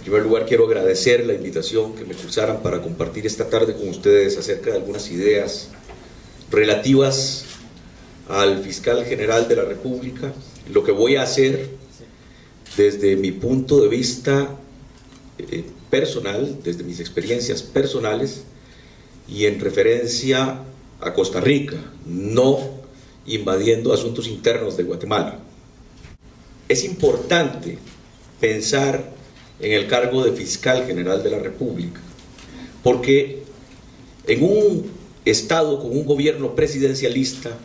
primer lugar, quiero agradecer la invitación que me cursaran para compartir esta tarde con ustedes acerca de algunas ideas relativas al fiscal general de la República. Lo que voy a hacer desde mi punto de vista personal, desde mis experiencias personales y en referencia a Costa Rica, no invadiendo asuntos internos de Guatemala. Es importante pensar en el cargo de fiscal general de la República, porque en un Estado con un gobierno presidencialista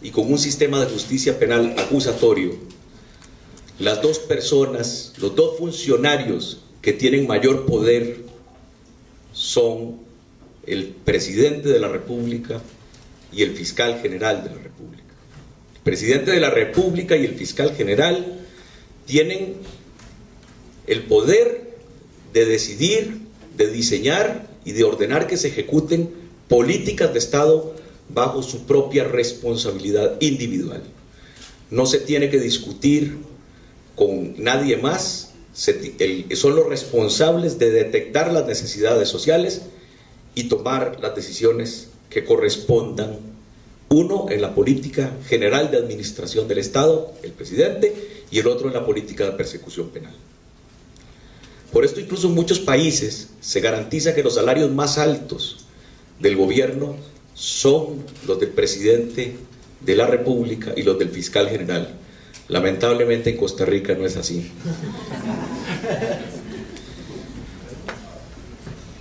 y con un sistema de justicia penal acusatorio, las dos personas, los dos funcionarios que tienen mayor poder son el presidente de la República y el fiscal general de la República. El presidente de la República y el fiscal general tienen el poder de decidir, de diseñar y de ordenar que se ejecuten políticas de Estado bajo su propia responsabilidad individual. No se tiene que discutir con nadie más, son los responsables de detectar las necesidades sociales y tomar las decisiones que correspondan. Uno en la política general de administración del Estado, el presidente, y el otro en la política de persecución penal. Por esto incluso en muchos países se garantiza que los salarios más altos del gobierno son los del presidente de la República y los del fiscal general. Lamentablemente en Costa Rica no es así.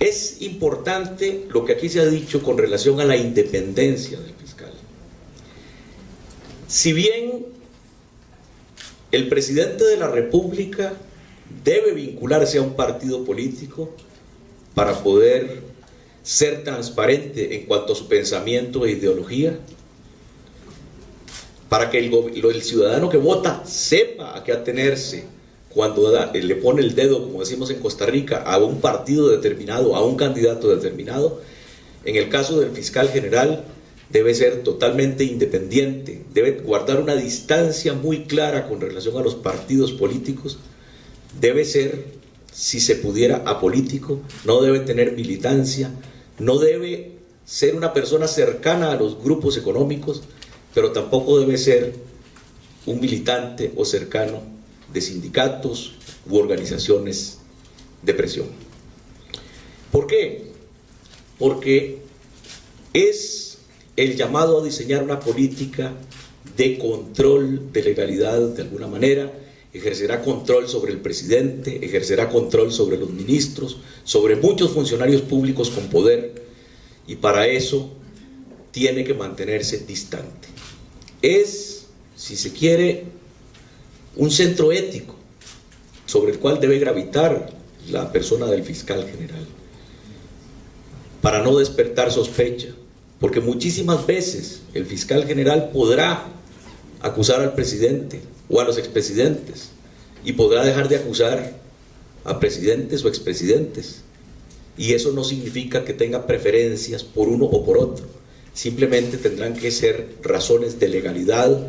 Es importante lo que aquí se ha dicho con relación a la independencia del fiscal. Si bien el presidente de la República debe vincularse a un partido político para poder ser transparente en cuanto a su pensamiento e ideología, para que el ciudadano que vota sepa a qué atenerse cuando le pone el dedo, como decimos en Costa Rica, a un partido determinado, a un candidato determinado. En el caso del fiscal general debe ser totalmente independiente, debe guardar una distancia muy clara con relación a los partidos políticos, debe ser, si se pudiera, apolítico, no debe tener militancia, no debe ser una persona cercana a los grupos económicos, pero tampoco debe ser un militante o cercano de sindicatos u organizaciones de presión. ¿Por qué? Porque es el llamado a diseñar una política de control de legalidad de alguna manera. Ejercerá control sobre el presidente, ejercerá control sobre los ministros, sobre muchos funcionarios públicos con poder, y para eso tiene que mantenerse distante. Es, si se quiere, un centro ético sobre el cual debe gravitar la persona del fiscal general, para no despertar sospecha, porque muchísimas veces el fiscal general podrá acusar al presidente o a los expresidentes y podrá dejar de acusar a presidentes o expresidentes, y eso no significa que tenga preferencias por uno o por otro. Simplemente tendrán que ser razones de legalidad,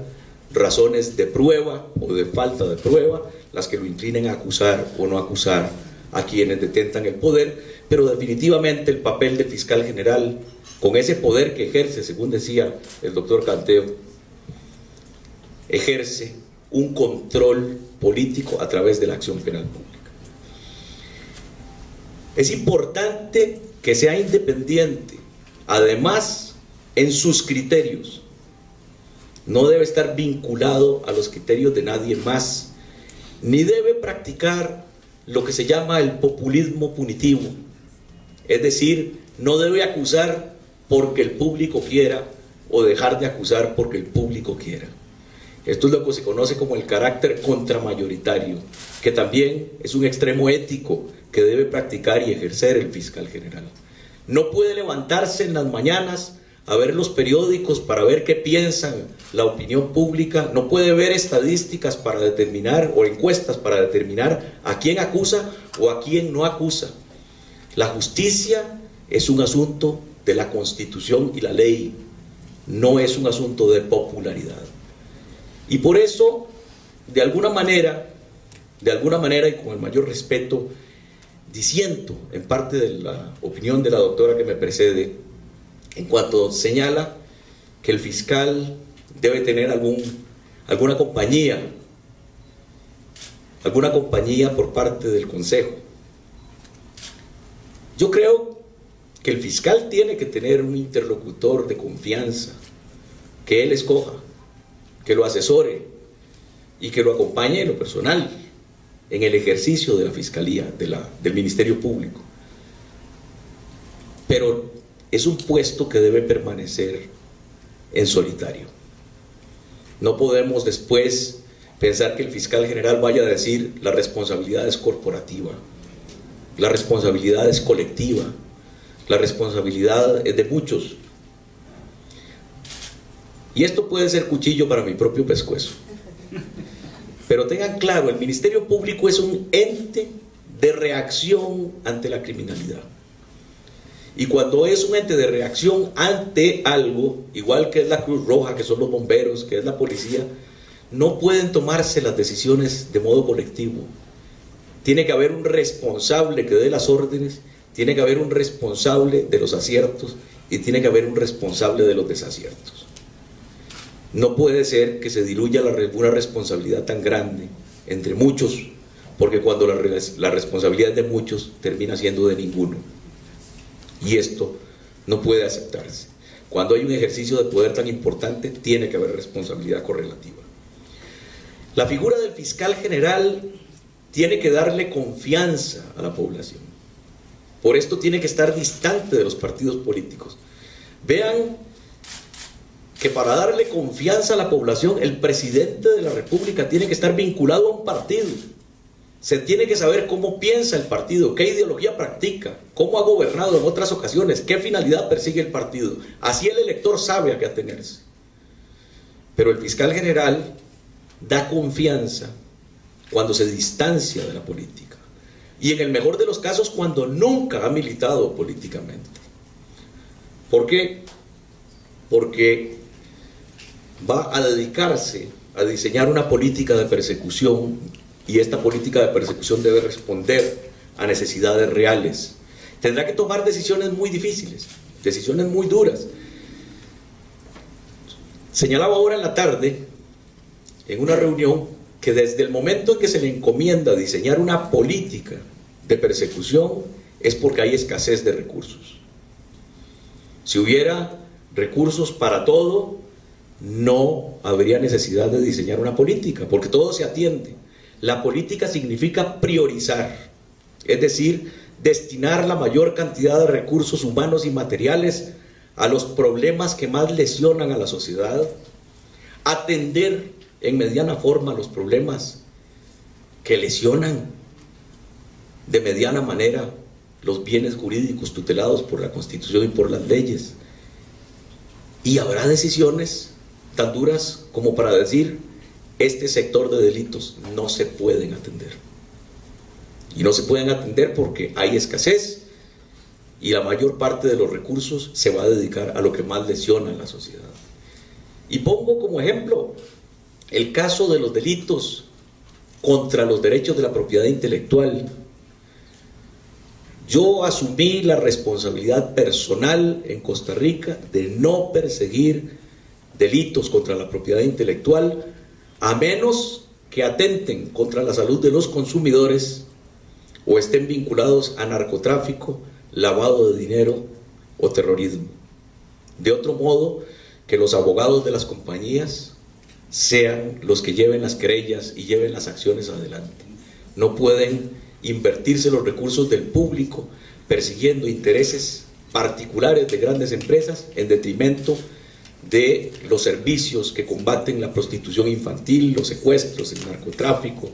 razones de prueba o de falta de prueba las que lo inclinen a acusar o no acusar a quienes detentan el poder. Pero definitivamente el papel del fiscal general, con ese poder que ejerce, según decía el doctor Canteo, ejerce un control político a través de la acción penal pública. Es importante que sea independiente, además en sus criterios. No debe estar vinculado a los criterios de nadie más, ni debe practicar lo que se llama el populismo punitivo, es decir, no debe acusar porque el público quiera o dejar de acusar porque el público quiera. Esto es lo que se conoce como el carácter contramayoritario, que también es un extremo ético que debe practicar y ejercer el fiscal general. No puede levantarse en las mañanas a ver los periódicos para ver qué piensan la opinión pública, no puede ver estadísticas para determinar, o encuestas para determinar a quién acusa o a quién no acusa. La justicia es un asunto de la Constitución y la ley, no es un asunto de popularidad. Y por eso, de alguna manera y con el mayor respeto, disiento en parte de la opinión de la doctora que me precede en cuanto señala que el fiscal debe tener alguna compañía por parte del Consejo. Yo creo que el fiscal tiene que tener un interlocutor de confianza, que él escoja, que lo asesore y que lo acompañe en lo personal, en el ejercicio de la Fiscalía, del Ministerio Público. Pero es un puesto que debe permanecer en solitario. No podemos después pensar que el fiscal general vaya a decir la responsabilidad es corporativa, la responsabilidad es colectiva, la responsabilidad es de muchos. Y esto puede ser cuchillo para mi propio pescuezo. Pero tengan claro, el Ministerio Público es un ente de reacción ante la criminalidad. Y cuando es un ente de reacción ante algo, igual que es la Cruz Roja, que son los bomberos, que es la policía, no pueden tomarse las decisiones de modo colectivo. Tiene que haber un responsable que dé las órdenes, tiene que haber un responsable de los aciertos y tiene que haber un responsable de los desaciertos. No puede ser que se diluya una responsabilidad tan grande entre muchos, porque cuando la responsabilidad de muchos termina siendo de ninguno. Y esto no puede aceptarse. Cuando hay un ejercicio de poder tan importante, tiene que haber responsabilidad correlativa. La figura del fiscal general tiene que darle confianza a la población. Por esto tiene que estar distante de los partidos políticos. Vean que para darle confianza a la población, el presidente de la República tiene que estar vinculado a un partido. Se tiene que saber cómo piensa el partido, qué ideología practica, cómo ha gobernado en otras ocasiones, qué finalidad persigue el partido. Así el elector sabe a qué atenerse. Pero el fiscal general da confianza cuando se distancia de la política. Y en el mejor de los casos, cuando nunca ha militado políticamente. ¿Por qué? Porque va a dedicarse a diseñar una política de persecución, y esta política de persecución debe responder a necesidades reales. Tendrá que tomar decisiones muy difíciles, decisiones muy duras. Señalaba ahora en la tarde, en una reunión, que desde el momento en que se le encomienda diseñar una política de persecución, es porque hay escasez de recursos. Si hubiera recursos para todo, no habría necesidad de diseñar una política, porque todo se atiende. La política significa priorizar, es decir, destinar la mayor cantidad de recursos humanos y materiales a los problemas que más lesionan a la sociedad, atender en mediana forma los problemas que lesionan de mediana manera los bienes jurídicos tutelados por la Constitución y por las leyes. Y habrá decisiones tan duras como para decir: este sector de delitos no se pueden atender. Y no se pueden atender porque hay escasez y la mayor parte de los recursos se va a dedicar a lo que más lesiona a la sociedad. Y pongo como ejemplo el caso de los delitos contra los derechos de la propiedad intelectual. Yo asumí la responsabilidad personal en Costa Rica de no perseguir delitos contra la propiedad intelectual, a menos que atenten contra la salud de los consumidores o estén vinculados a narcotráfico, lavado de dinero o terrorismo. De otro modo, que los abogados de las compañías sean los que lleven las querellas y lleven las acciones adelante. No pueden invertirse los recursos del público persiguiendo intereses particulares de grandes empresas en detrimento de los servicios que combaten la prostitución infantil, los secuestros, el narcotráfico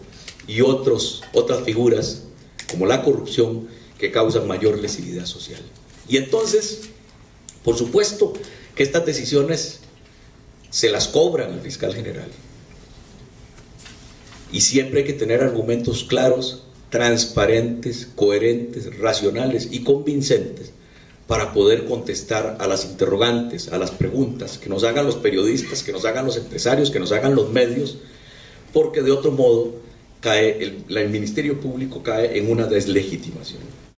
y otras figuras como la corrupción que causan mayor lesividad social. Y entonces, por supuesto que estas decisiones se las cobran al fiscal general. Y siempre hay que tener argumentos claros, transparentes, coherentes, racionales y convincentes para poder contestar a las interrogantes, a las preguntas que nos hagan los periodistas, que nos hagan los empresarios, que nos hagan los medios, porque de otro modo el Ministerio Público cae en una deslegitimación.